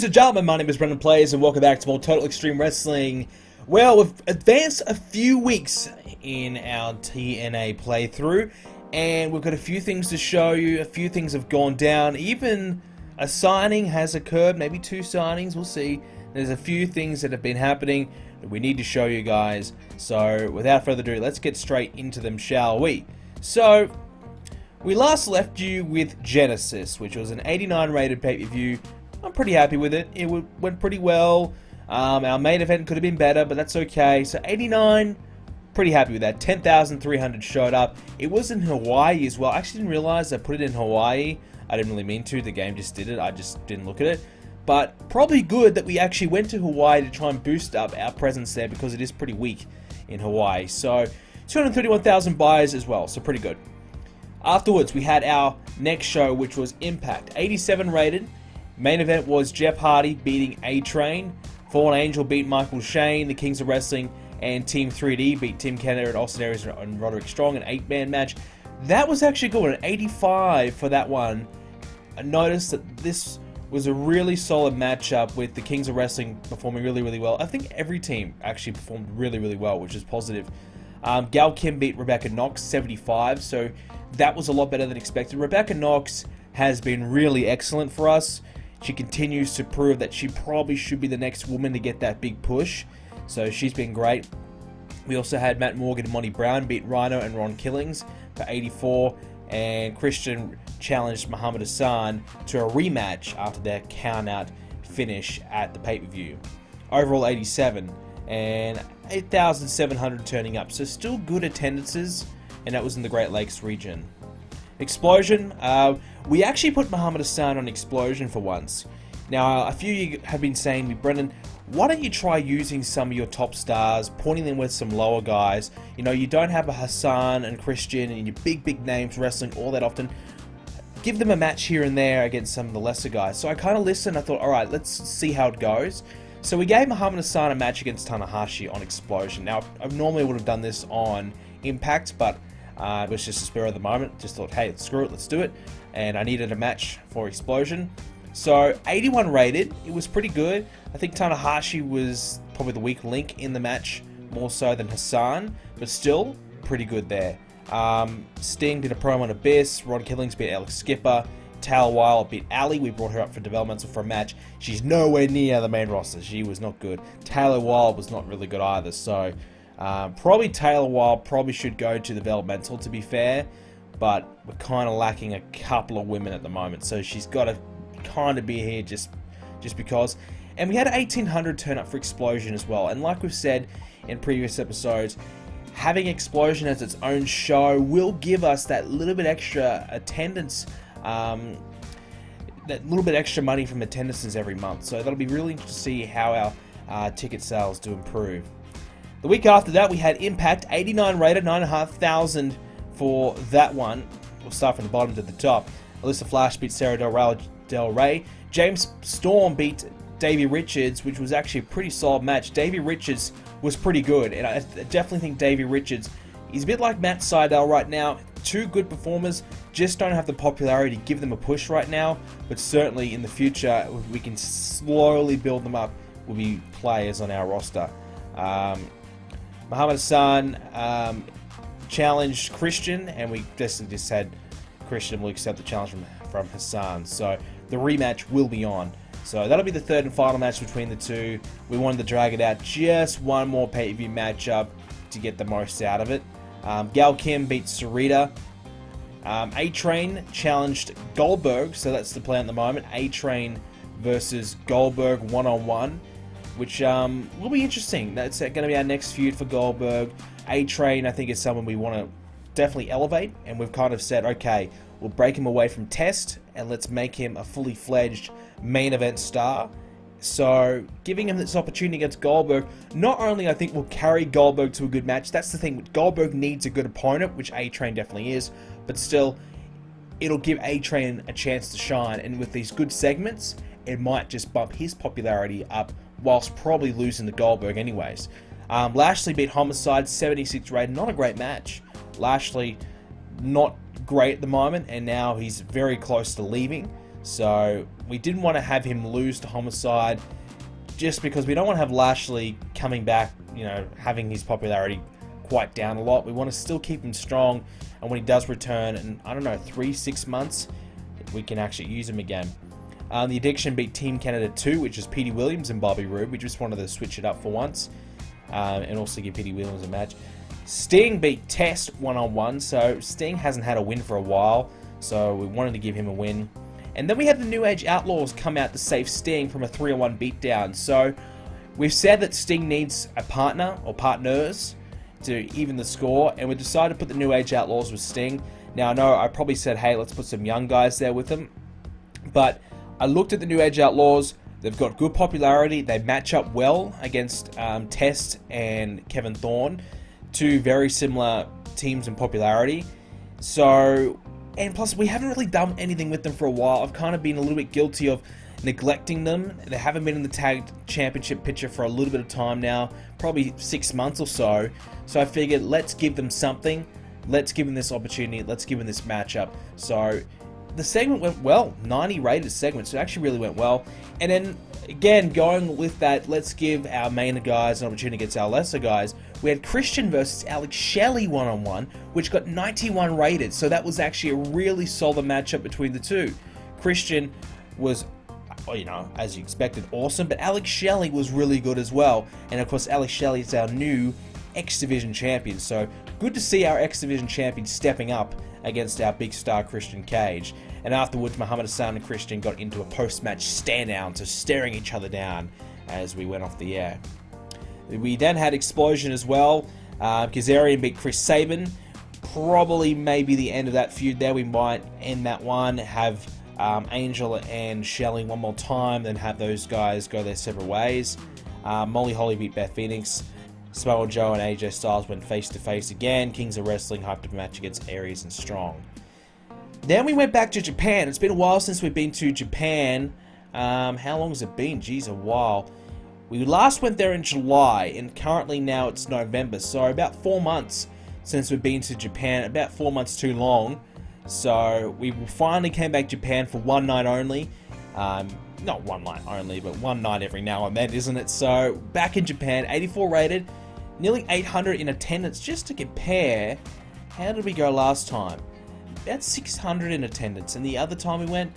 and gentlemen, my name is BrendenPlayz and welcome back to more Total Extreme Wrestling. Well, we've advanced a few weeks in our TNA playthrough, and we've got a few things to show you. A few things have gone down. Even a signing has occurred, maybe 2 signings, we'll see. There's a few things that have been happening that we need to show you guys. So, without further ado, let's get straight into them, shall we? So, we last left you with Genesis, which was an 89 rated pay-per-view. I'm pretty happy with it. It went pretty well. Our main event could have been better, but that's okay. So 89, pretty happy with that. 10,300 showed up. It was in Hawaii as well. I actually didn't realize I put it in Hawaii. I didn't really mean to. The game just did it. I just didn't look at it. But probably good that we actually went to Hawaii to try and boost up our presence there, because it is pretty weak in Hawaii. So 231,000 buys as well. So pretty good. Afterwards, we had our next show, which was Impact. 87 rated. Main event was Jeff Hardy beating A-Train. Fallen Angel beat Michael Shane. The Kings of Wrestling and Team 3D beat Tim Canada and Austin Aries and Roderick Strong. An 8-man match. That was actually good. An 85 for that one. I noticed that this was a really solid matchup with the Kings of Wrestling performing really, really well. I think every team actually performed really, really well, which is positive. Gal Kim beat Rebecca Knox, 75. So that was a lot better than expected. Rebecca Knox has been really excellent for us. She continues to prove that she probably should be the next woman to get that big push. So she's been great. We also had Matt Morgan and Monty Brown beat Rhino and Ron Killings for 84. And Christian challenged Muhammad Hassan to a rematch after their count-out finish at the pay-per-view. Overall 87. And 8,700 turning up. So still good attendances. And that was in the Great Lakes region. Explosion. We actually put Muhammad Hassan on Explosion for once. Now, a few of you have been saying to me, Brendan, why don't you try using some of your top stars, pointing them with some lower guys? You know, you don't have a Hassan and Christian and your big names wrestling all that often. Give them a match here and there against some of the lesser guys. So I kind of listened. I thought, all right, let's see how it goes. So we gave Muhammad Hassan a match against Tanahashi on Explosion. Now, I normally would have done this on Impact, but it was just a spur of the moment. Just thought, hey, screw it, let's do it. And I needed a match for Explosion. So 81 rated. It was pretty good. I think Tanahashi was probably the weak link in the match, more so than Hassan, but still pretty good there. Sting did a promo on Abyss. Ron Killings beat Alex Skipper. Taylor Wilde beat Ali. We brought her up for developmental for a match. She's nowhere near the main roster. She was not good. Taylor Wilde was not really good either. So probably Taylor Wilde probably should go to the developmental, to be fair, but we're kind of lacking a couple of women at the moment, so she's got to kind of be here just because. And we had 1,800 turn up for Explosion as well, and like we've said in previous episodes, having Explosion as its own show will give us that little bit extra attendance, that little bit extra money from attendances every month. So that'll be really interesting to see how our ticket sales do improve. The week after that, we had Impact, 89 rated, 9,500 for that one. We'll start from the bottom to the top. Alyssa Flash beat Sarah Del Rey. James Storm beat Davey Richards, which was actually a pretty solid match. Davey Richards was pretty good, and I definitely think Davey Richards is a bit like Matt Sydal right now. 2 good performers, just don't have the popularity to give them a push right now, but certainly in the future, we can slowly build them up, will be players on our roster. Muhammad Hassan challenged Christian, and we just had Christian will accept the challenge from Hassan. So the rematch will be on. So that'll be the third and final match between the two. We wanted to drag it out just one more pay-per-view matchup to get the most out of it. Gal Kim beat Sarita. A-Train challenged Goldberg, so that's the plan at the moment. A-Train versus Goldberg one-on-one, which will be interesting. That's going to be our next feud for Goldberg. A-Train, I think, is someone we want to definitely elevate, and we've kind of said, okay, we'll break him away from Test, and let's make him a fully fledged main event star. So, giving him this opportunity against Goldberg, not only I think will carry Goldberg to a good match, that's the thing, Goldberg needs a good opponent, which A-Train definitely is, but still, it'll give A-Train a chance to shine, and with these good segments, it might just bump his popularity up, whilst probably losing to Goldberg anyways. Lashley beat Homicide, 76 rated, not a great match. Lashley, not great at the moment, and now he's very close to leaving. So we didn't want to have him lose to Homicide, just because we don't want to have Lashley coming back, you know, having his popularity quite down a lot. We want to still keep him strong, and when he does return in, I don't know, 3-6 months, we can actually use him again. The Addiction beat Team Canada 2, which is Petey Williams and Bobby Roode. We just wanted to switch it up for once, and also give Petey Williams a match. Sting beat Test 1-on-1, so Sting hasn't had a win for a while, so we wanted to give him a win. And then we had the New Age Outlaws come out to save Sting from a 3-on-1 beatdown. So we've said that Sting needs a partner or partners to even the score, and we decided to put the New Age Outlaws with Sting. Now I know I probably said, hey, let's put some young guys there with them, but I looked at the New Age Outlaws. They've got good popularity. They match up well against Test and Kevin Thorne, two very similar teams in popularity. So, and plus we haven't really done anything with them for a while. I've kind of been a little bit guilty of neglecting them. They haven't been in the tag championship picture for a little bit of time now, probably 6 months or so. So I figured, let's give them something. Let's give them this opportunity. Let's give them this matchup. So the segment went well, 90 rated segment, so it actually really went well. And then, again, going with that, let's give our main guys an opportunity against our lesser guys. We had Christian versus Alex Shelley 1-on-1, which got 91 rated, so that was actually a really solid matchup between the two. Christian was, you know, as you expected, awesome, but Alex Shelley was really good as well. And of course, Alex Shelley is our new X Division champion, so good to see our X Division champion stepping up against our big star Christian Cage. And afterwards, Muhammad Hassan and Christian got into a post-match stand-down, so staring each other down as we went off the air. We then had Explosion as well. Kazarian beat Chris Sabin. Probably maybe the end of that feud there. We might end that one, have Angel and Shelley one more time, then have those guys go their separate ways. Molly Holly beat Beth Phoenix. Samoa Joe and AJ Styles went face-to-face again. Kings of Wrestling hyped up a match against Aries and Strong. Then we went back to Japan. It's been a while since we've been to Japan. How long has it been? Geez, a while. We last went there in July, and currently now it's November. So about 4 months since we've been to Japan. About 4 months too long. So we finally came back to Japan for one night only. Not one night only, but one night every now and then, isn't it? So back in Japan, 84 rated, nearly 800 in attendance. Just to compare, how did we go last time? About 600 in attendance, and the other time we went,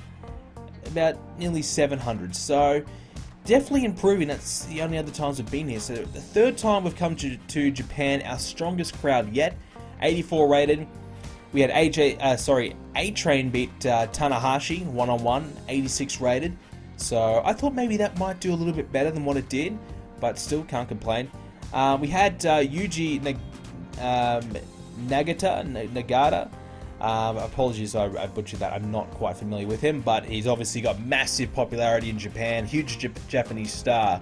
about nearly 700. So definitely improving. That's the only other times we've been here. So the third time we've come to Japan, our strongest crowd yet, 84 rated. We had A-Train beat Tanahashi 1-on-1, 86 rated. So I thought maybe that might do a little bit better than what it did, but still can't complain. We had Yuji Nagata. Apologies, I butchered that. I'm not quite familiar with him, but he's obviously got massive popularity in Japan, huge Japanese star.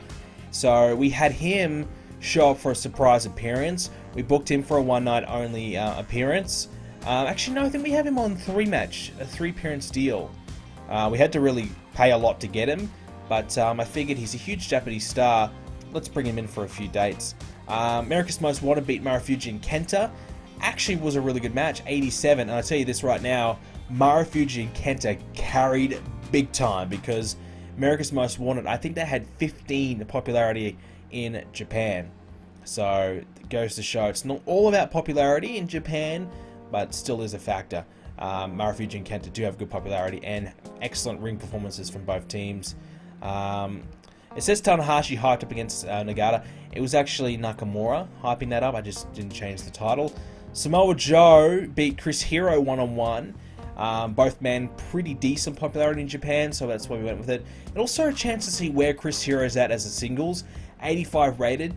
So we had him show up for a surprise appearance. We booked him for a one-night only appearance. Actually, no, I think we have him on a 3-appearance deal. We had to really pay a lot to get him, but I figured he's a huge Japanese star. Let's bring him in for a few dates. America's Most Wanted beat Marufuji and Kenta. Actually was a really good match, 87. And I'll tell you this right now, Marufuji and Kenta carried big time, because America's Most Wanted, I think they had 15 popularity in Japan. So it goes to show it's not all about popularity in Japan, but still is a factor. Marufuji and Kenta do have good popularity and excellent ring performances from both teams. It says Tanahashi hyped up against Nagata. It was actually Nakamura hyping that up. I just didn't change the title. Samoa Joe beat Chris Hero 1-on-1. Both men pretty decent popularity in Japan, so that's why we went with it. And also a chance to see where Chris Hero's at as a singles. 85 rated.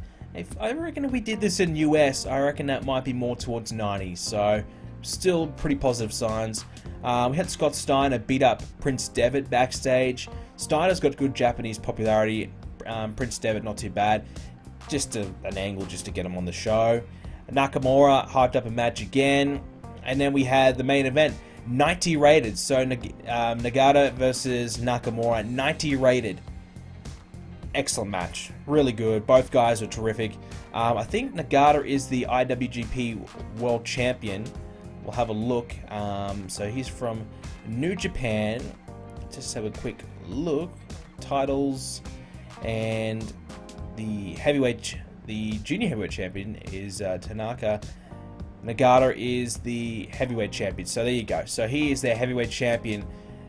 I reckon if we did this in US, I reckon that might be more towards 90. So still pretty positive signs. We had Scott Steiner beat up Prince Devitt backstage. Steiner's got good Japanese popularity. Prince Devitt not too bad. Just an angle just to get him on the show. Nakamura hyped up a match again. And then we had the main event, 90 rated. So Nagata versus Nakamura, 90 rated. Excellent match. Really good. Both guys are terrific. I think Nagata is the IWGP World Champion. We'll have a look. So he's from New Japan. just have a quick look. Titles, and the junior heavyweight champion is Tanaka. Nagata is the heavyweight champion. So there you go. So he is their heavyweight champion,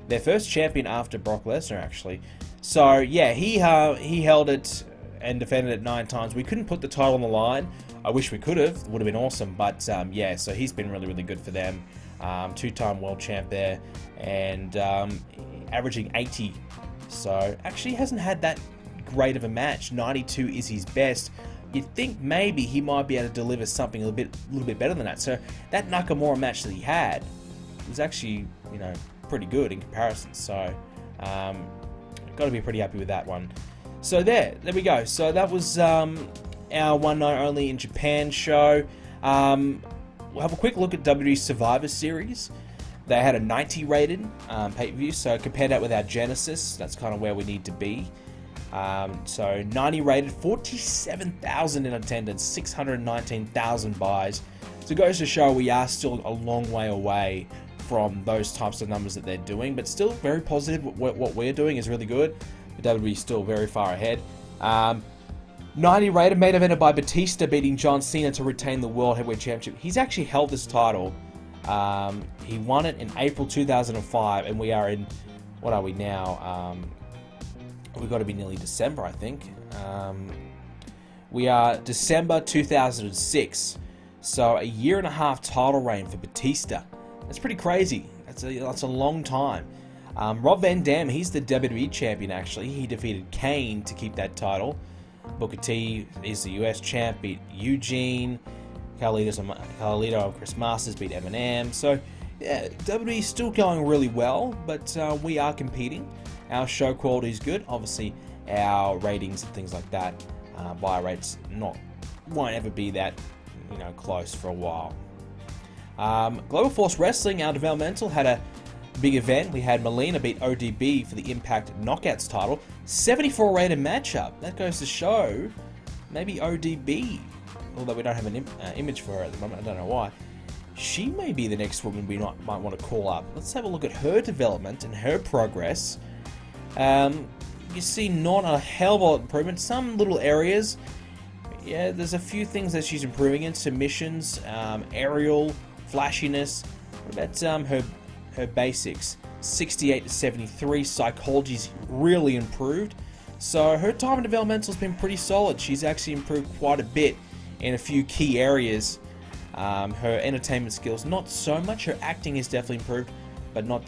their first champion after Brock Lesnar, actually. So yeah, he held it and defended it 9 times. We couldn't put the title on the line. I wish we could have. It would have been awesome. But yeah, so he's been really, really good for them. 2-time world champ there, and averaging 80. So actually hasn't had that great of a match. 92 is his best. You'd think maybe he might be able to deliver something a little bit better than that. So that Nakamura match that he had was actually, you know, pretty good in comparison. So got to be pretty happy with that one. So there we go. So that was our one night only in Japan show. We'll have a quick look at WWE Survivor Series. They had a 90 rated pay-per-view, so compare that with our Genesis. That's kind of where we need to be. So 90 rated, 47,000 in attendance, 619,000 buys. So it goes to show we are still a long way away from those types of numbers that they're doing, but still very positive. What we're doing is really good. WWE is still very far ahead. 90 rated, main evented by Batista beating John Cena to retain the World Heavyweight Championship. He's actually held this title. He won it in April 2005, and we are in, what are we now? We've got to be nearly December, I think. We are December 2006, so a year and a half title reign for Batista. That's pretty crazy. That's a long time. Rob Van Dam, he's the WWE champion actually. He defeated Kane to keep that title. Booker T is the US champ, beat Eugene. Carlito and Chris Masters beat Eminem. So yeah, WWE is still going really well, but we are competing. Our show quality is good. Obviously, our ratings and things like that, buy rates won't ever be that, you know, close for a while. Global Force Wrestling, our developmental, had a big event. We had Melina beat ODB for the Impact Knockouts title. 74 rated matchup. That goes to show maybe ODB, although we don't have an image for her at the moment. I don't know why. She may be the next woman we might want to call up. Let's have a look at her development and her progress. You see not a hell of a lot of improvement. Some little areas. Yeah, there's a few things that she's improving in. Submissions, aerial, flashiness. What about her basics? 68 to 73. Psychology's really improved. So her time in developmental has been pretty solid. She's actually improved quite a bit in a few key areas. Her entertainment skills, not so much. Her acting has definitely improved, but not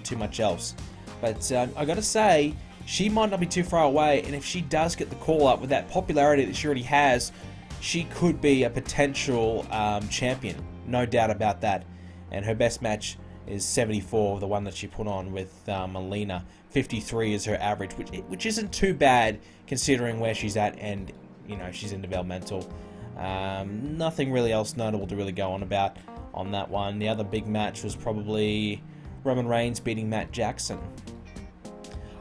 too much else. But I gotta say, she might not be too far away, and if she does get the call up with that popularity that she already has, she could be a potential champion, no doubt about that. And her best match is 74, the one that she put on with Melina. 53 is her average, which isn't too bad considering where she's at, and you know, she's in developmental. Nothing really else notable to really go on about on that one. The other big match was probably Roman Reigns beating Matt Jackson.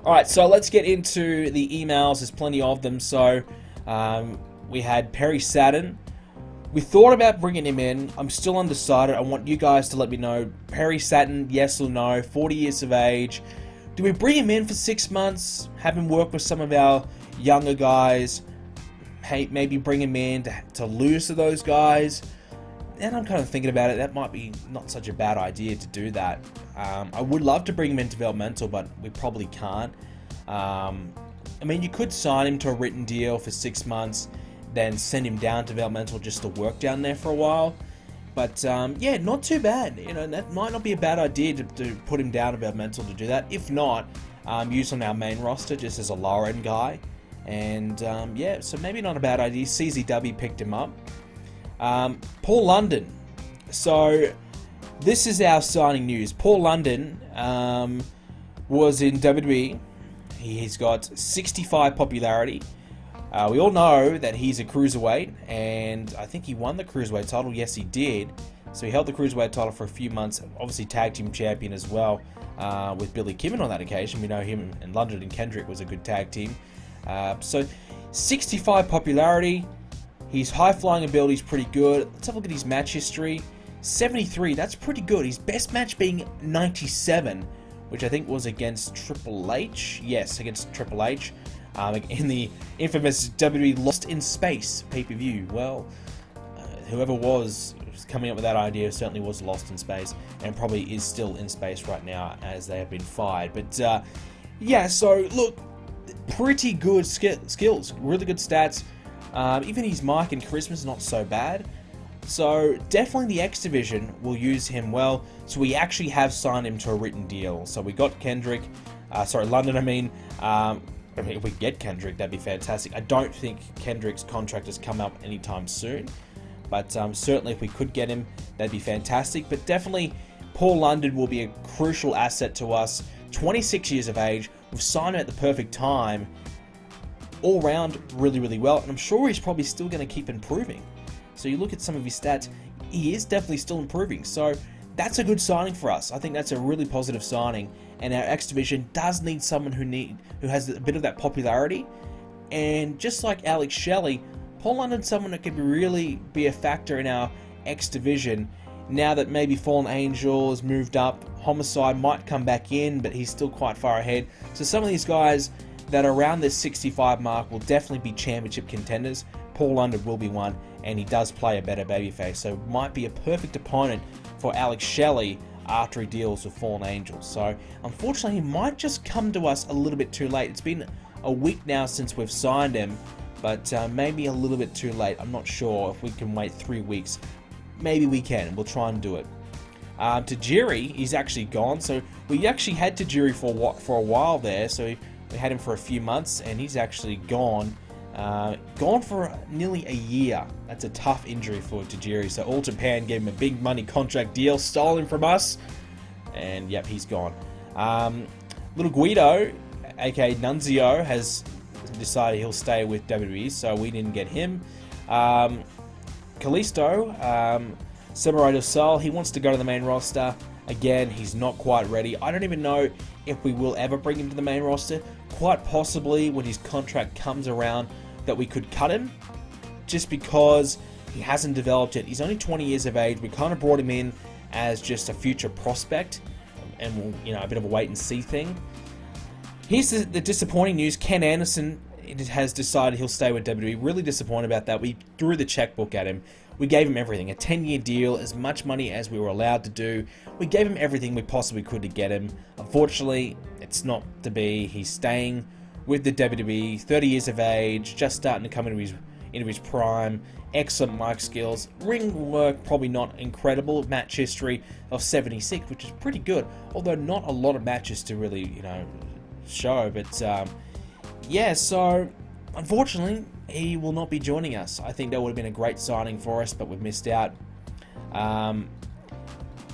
Alright, so let's get into the emails. There's plenty of them. So we had Perry Saturn. We thought about bringing him in. I'm still undecided. I want you guys to let me know. Perry Saturn, yes or no, 40 years of age. Do we bring him in for 6 months, have him work with some of our younger guys, maybe bring him in to lose to those guys? And I'm kind of thinking about it. That might be not such a bad idea to do that. I would love to bring him in developmental, but we probably can't. I mean, you could sign him to a written deal for 6 months, then send him down developmental just to work down there for a while. But yeah, not too bad. You know, that might not be a bad idea to put him down developmental to do that. If not, use on our main roster just as a lower end guy. And yeah, so maybe not a bad idea. CZW picked him up. Paul London. So this is our signing news. Paul London was in WWE. He's got 65 popularity. We all know that he's a cruiserweight, and I think he won the cruiserweight title. Yes, he did. So he held the cruiserweight title for a few months. Obviously, tag team champion as well with Billy Kimmon on that occasion. We know him and London and Kendrick was a good tag team. So 65 popularity. His high-flying ability is pretty good. Let's have a look at his match history. 73, that's pretty good. His best match being 97, which I think was against Triple H. Yes, against Triple H. In the infamous WWE Lost in Space pay-per-view. Well, whoever was coming up with that idea certainly was lost in space, and probably is still in space right now as they have been fired. But yeah, so look, pretty good skills, really good stats. Even his mic and charisma is not so bad. So definitely the X Division will use him well. So we actually have signed him to a written deal. So we got London, I mean. If we get Kendrick, that'd be fantastic. I don't think Kendrick's contract has come up anytime soon. But certainly if we could get him, that'd be fantastic. But definitely Paul London will be a crucial asset to us. 26 years of age. We've signed him at the perfect time. All round, really, really well. And I'm sure he's probably still going to keep improving. So you look at some of his stats, he is definitely still improving. So that's a good signing for us. I think that's a really positive signing. And our X Division does need someone who has a bit of that popularity. And just like Alex Shelley, Paul London's someone that could really be a factor in our X Division. Now that maybe Fallen Angel has moved up, Homicide might come back in, but he's still quite far ahead. So some of these guys that are around this 65 mark will definitely be championship contenders. Paul London will be one, and he does play a better babyface, so might be a perfect opponent for Alex Shelley after he deals with Fallen Angels. So unfortunately, he might just come to us a little bit too late. It's been a week now since we've signed him, but maybe a little bit too late. I'm not sure if we can wait 3 weeks. Maybe we can. We'll try and do it. Tajiri, he's actually gone. So we actually had Tajiri for a while there. So we had him for a few months, and he's actually gone. Gone for nearly a year. That's a tough injury for Tajiri. So All Japan gave him a big money contract deal, stole him from us, and yep, he's gone. Little Guido, aka Nunzio, has decided he'll stay with WWE, so we didn't get him. Kalisto, Samurai del Sol, he wants to go to the main roster. Again, he's not quite ready. I don't even know if we will ever bring him to the main roster. Quite possibly when his contract comes around that we could cut him, just because he hasn't developed yet. He's only 20 years of age. We kind of brought him in as just a future prospect, and we'll, a bit of a wait and see thing. Here's the disappointing news. Ken Anderson has decided he'll stay with WWE. Really disappointed about that. We threw the checkbook at him. We gave him everything. A 10-year deal, as much money as we were allowed to do. We gave him everything we possibly could to get him. Unfortunately, it's not to be. He's staying with the WWE, 30 years of age, just starting to come into his prime. Excellent mic skills. Ring work, probably not incredible. Match history of 76, which is pretty good. Although not a lot of matches to really, show. But, yeah, so unfortunately, he will not be joining us. I think that would have been a great signing for us, but we've missed out.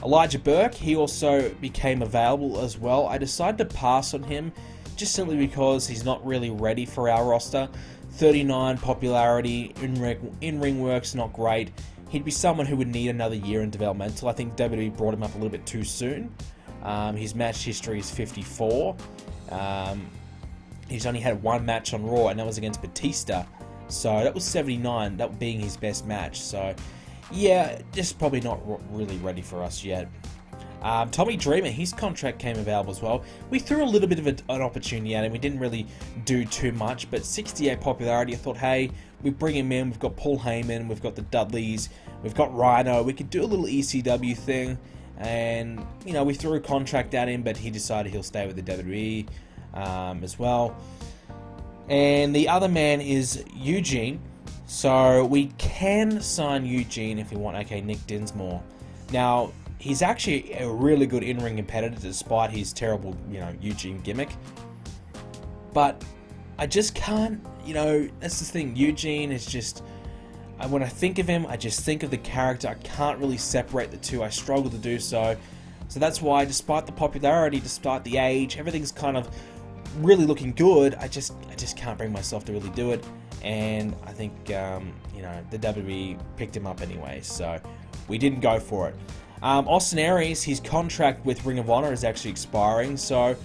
Elijah Burke, he also became available as well. I decided to pass on him just simply because he's not really ready for our roster. 39 popularity, in-ring work's not great. He'd be someone who would need another year in developmental. I think WWE brought him up a little bit too soon. His match history is 54. He's only had one match on Raw, and that was against Batista. So that was 79, that being his best match. So yeah, just probably not really ready for us yet. Tommy Dreamer, his contract came available as well. We threw a little bit of an opportunity at him. We didn't really do too much, but 68 popularity. I thought, hey, we bring him in. We've got Paul Heyman, we've got the Dudleys, we've got Rhino. We could do a little ECW thing, and we threw a contract at him, but he decided he'll stay with the WWE as well. And the other man is Eugene. So we can sign Eugene if we want. Okay, Nick Dinsmore. Now, he's actually a really good in-ring competitor despite his terrible, Eugene gimmick. But I just can't, that's the thing. Eugene is just, when I think of him, I just think of the character. I can't really separate the two. I struggle to do so. So that's why, despite the popularity, despite the age, everything's kind of really looking good. I just can't bring myself to really do it. And I think, the WWE picked him up anyway. So we didn't go for it. Austin Aries, his contract with Ring of Honor is actually expiring, so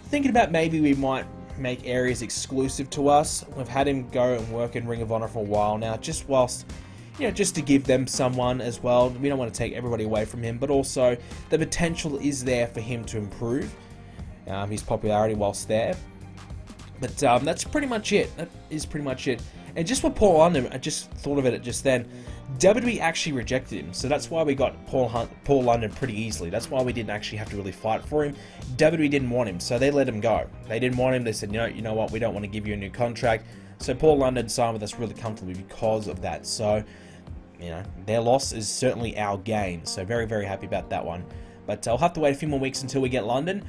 thinking about maybe we might make Aries exclusive to us. We've had him go and work in Ring of Honor for a while now, just to give them someone as well. We don't want to take everybody away from him, but also the potential is there for him to improve. his popularity whilst there. But that's pretty much it. That is pretty much it. And just for Paul London, I just thought of it just then. WWE actually rejected him, so that's why we got Paul London pretty easily. That's why we didn't actually have to really fight for him. WWE didn't want him, so they let him go. They didn't want him. They said, you know what, we don't want to give you a new contract. So Paul London signed with us really comfortably because of that. So, their loss is certainly our gain. So very, very happy about that one. But I'll have to wait a few more weeks until we get London.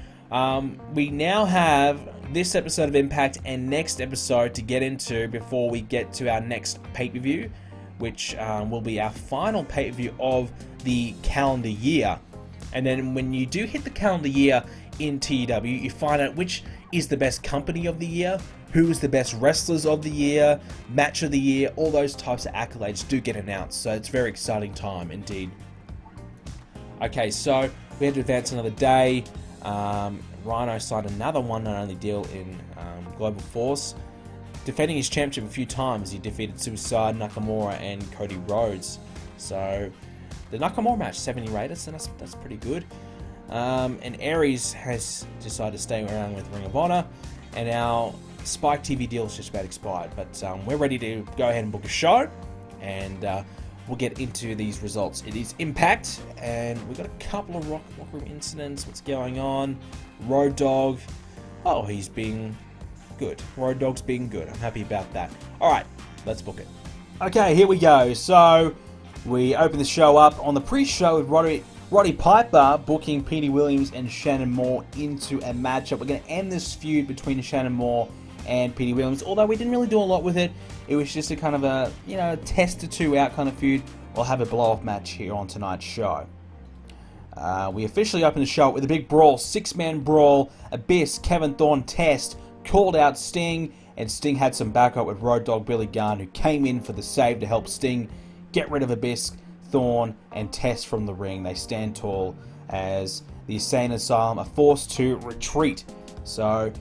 We now have this episode of Impact and next episode to get into before we get to our next pay-per-view, which will be our final pay-per-view of the calendar year. And then when you do hit the calendar year in TEW, you find out which is the best company of the year, who is the best wrestlers of the year, match of the year, all those types of accolades do get announced. So it's a very exciting time indeed. Okay, so we had to advance another day. Rhino signed another one-and-only deal in Global Force, defending his championship a few times. He defeated Suicide, Nakamura, and Cody Rhodes. So the Nakamura match, 70 rated, so that's pretty good. And Aries has decided to stay around with Ring of Honor, and our Spike TV deal is just about expired. But we're ready to go ahead and book a show, and we'll get into these results. It is Impact, and we've got a couple of locker room incidents. What's going on? Road Dogg. Oh, he's being good. Road Dogg's being good. I'm happy about that. Alright, let's book it. Okay, here we go. So, we open the show up on the pre-show with Roddy Piper booking Petey Williams and Shannon Moore into a matchup. We're going to end this feud between Shannon Moore and Petey Williams, although we didn't really do a lot with it. It was just a kind of a, test or two out kind of feud. We'll have a blow-off match here on tonight's show. We officially open the show with a big brawl, 6-man brawl. Abyss, Kevin Thorne, Test called out Sting, and Sting had some backup with Road Dogg Billy Gunn, who came in for the save to help Sting get rid of Abyss, Thorne, and Test from the ring. They stand tall as the Insane Asylum are forced to retreat. So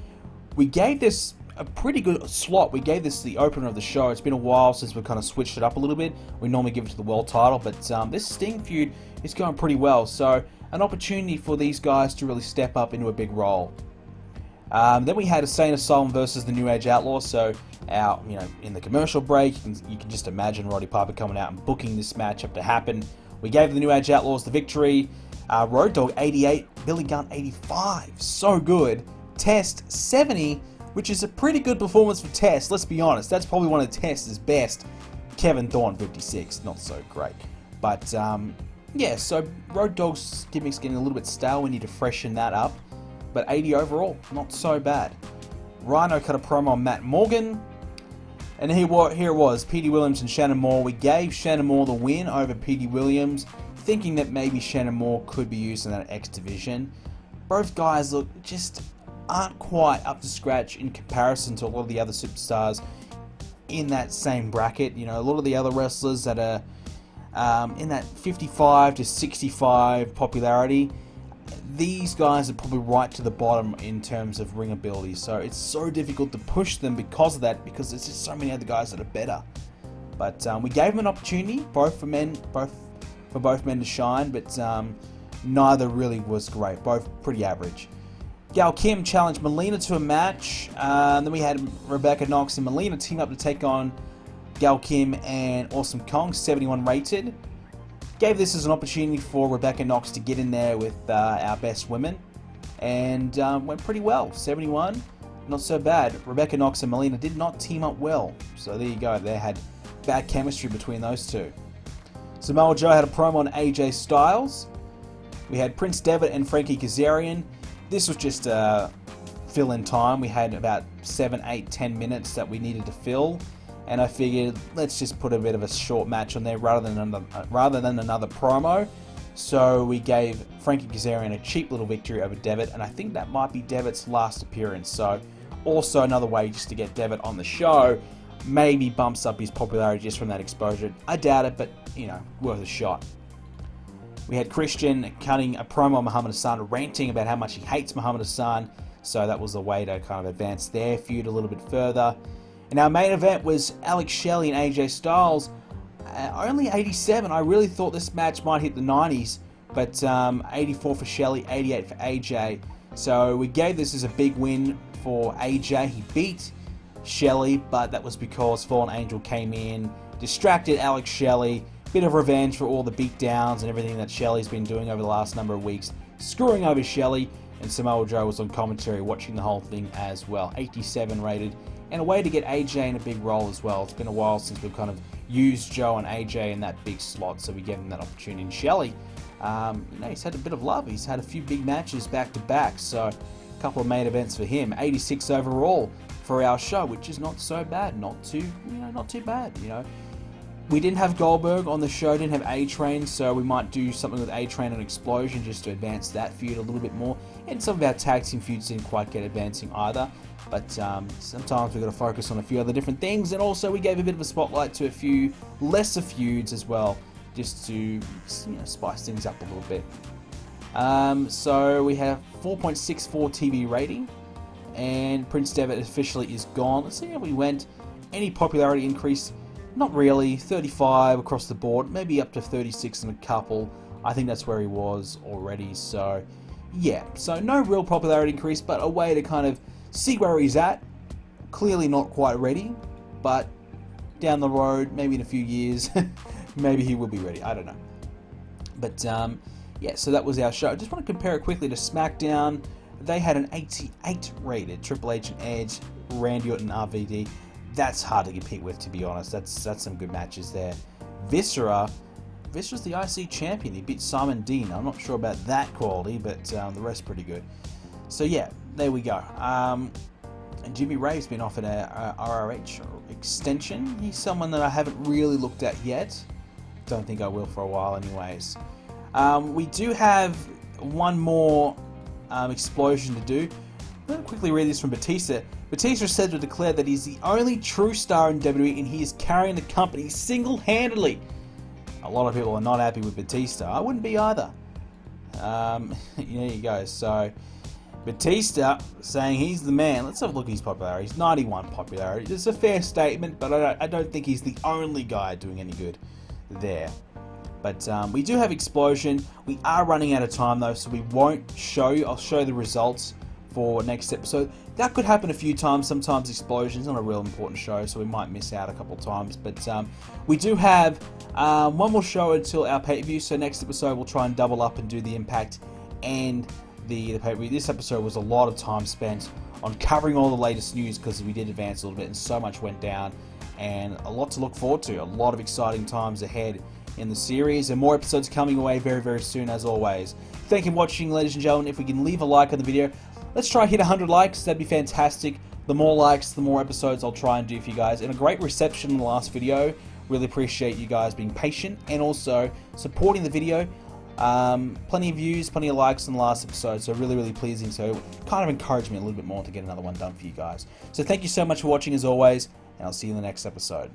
we gave this a pretty good slot. We gave this the opener of the show. It's been a while since we kind of switched it up a little bit. We normally give it to the world title, but this Sting feud is going pretty well. So an opportunity for these guys to really step up into a big role. Then we had Insane Asylum versus the New Age Outlaws. So in the commercial break, you can just imagine Roddy Piper coming out and booking this matchup to happen. We gave the New Age Outlaws the victory. Road Dogg 88, Billy Gunn 85. So good. Test 70, which is a pretty good performance for Test. Let's be honest, that's probably one of Test's best. Kevin Thorne 56, not so great. But so Road Dogg's gimmick's getting a little bit stale. We need to freshen that up. But 80 overall, not so bad. Rhino cut a promo on Matt Morgan. And here it was, Petey Williams and Shannon Moore. We gave Shannon Moore the win over Petey Williams, thinking that maybe Shannon Moore could be used in that X division. Both guys just aren't quite up to scratch in comparison to a lot of the other superstars in that same bracket. A lot of the other wrestlers that are in that 55 to 65 popularity, these guys are probably right to the bottom in terms of ring ability. So it's so difficult to push them because of that, because there's just so many other guys that are better. But we gave them an opportunity, both for men to shine, but neither really was great. Both pretty average. Gail Kim challenged Melina to a match. Then we had Rebecca Knox and Melina team up to take on Gail Kim and Awesome Kong, 71 rated. Gave this as an opportunity for Rebecca Knox to get in there with our best women, and went pretty well. 71, not so bad. Rebecca Knox and Melina did not team up well, so there you go. They had bad chemistry between those two. Samoa Joe had a promo on AJ Styles. We had Prince Devitt and Frankie Kazarian. This was just fill-in time. We had about 7, 8, 10 minutes that we needed to fill. And I figured, let's just put a bit of a short match on there rather than another promo. So we gave Frankie Kazarian a cheap little victory over Devitt, and I think that might be Devitt's last appearance. So also another way just to get Devitt on the show. Maybe bumps up his popularity just from that exposure. I doubt it, but worth a shot. We had Christian cutting a promo on Muhammad Hassan, ranting about how much he hates Muhammad Hassan. So that was a way to kind of advance their feud a little bit further. And our main event was Alex Shelley and AJ Styles. Only 87. I really thought this match might hit the 90s. But 84 for Shelley, 88 for AJ. So we gave this as a big win for AJ. He beat Shelley, but that was because Fallen Angel came in, distracted Alex Shelley. Bit of revenge for all the beatdowns and everything that Shelley's been doing over the last number of weeks, screwing over Shelley. And Samoa Joe was on commentary watching the whole thing as well. 87 rated, and a way to get AJ in a big role as well. It's been a while since we've kind of used Joe and AJ in that big slot, so we gave him that opportunity. And Shelley, he's had a bit of love. He's had a few big matches back to back, so a couple of main events for him. 86 overall for our show, which is not so bad. Not too bad. We didn't have Goldberg on the show, didn't have A-Train, so we might do something with A-Train and Explosion just to advance that feud a little bit more. And some of our tag team feuds didn't quite get advancing either. But sometimes we've got to focus on a few other different things. And also we gave a bit of a spotlight to a few lesser feuds as well, just to spice things up a little bit. So we have 4.64 TV rating. And Prince Devitt officially is gone. Let's see how we went. Any popularity increase? Not really. 35 across the board, maybe up to 36 in a couple. I think that's where he was already. So yeah, so no real popularity increase, but a way to kind of see where he's at. Clearly not quite ready, but down the road, maybe in a few years, maybe he will be ready. I don't know. But yeah, so that was our show. I just want to compare it quickly to SmackDown. They had an 88 rated. Triple H and Edge, Randy Orton and RVD. That's hard to compete with, to be honest. That's some good matches there. Viscera's the IC champion. He beat Simon Dean. I'm not sure about that quality, but the rest pretty good. So yeah, there we go. And Jimmy Rave's been offered a RRH extension. He's someone that I haven't really looked at yet. Don't think I will for a while anyways. We do have one more explosion to do. I'm going to quickly read this from Batista. Batista is said to declare that he's the only true star in WWE and he is carrying the company single-handedly. A lot of people are not happy with Batista. I wouldn't be either. There you go. So, Batista saying he's the man. Let's have a look at his popularity. He's 91 popularity. It's a fair statement, but I don't think he's the only guy doing any good there. But we do have Explosion. We are running out of time though, so we won't show you. I'll show the results for next episode. That could happen a few times. Sometimes Explosion's not a real important show, so we might miss out a couple of times. But we do have one more show until our pay-per-view, so next episode we'll try and double up and do the Impact and the pay-per-view. This episode was a lot of time spent on covering all the latest news because we did advance a little bit and so much went down, and a lot to look forward to. A lot of exciting times ahead in the series, and more episodes coming away very, very soon as always. Thank you for watching, ladies and gentlemen. If we can leave a like on the video, let's try hit 100 likes. That'd be fantastic. The more likes, the more episodes I'll try and do for you guys. And a great reception in the last video. Really appreciate you guys being patient and also supporting the video. Plenty of views, plenty of likes in the last episode, so really, really pleasing. So kind of encouraged me a little bit more to get another one done for you guys. So thank you so much for watching as always, and I'll see you in the next episode.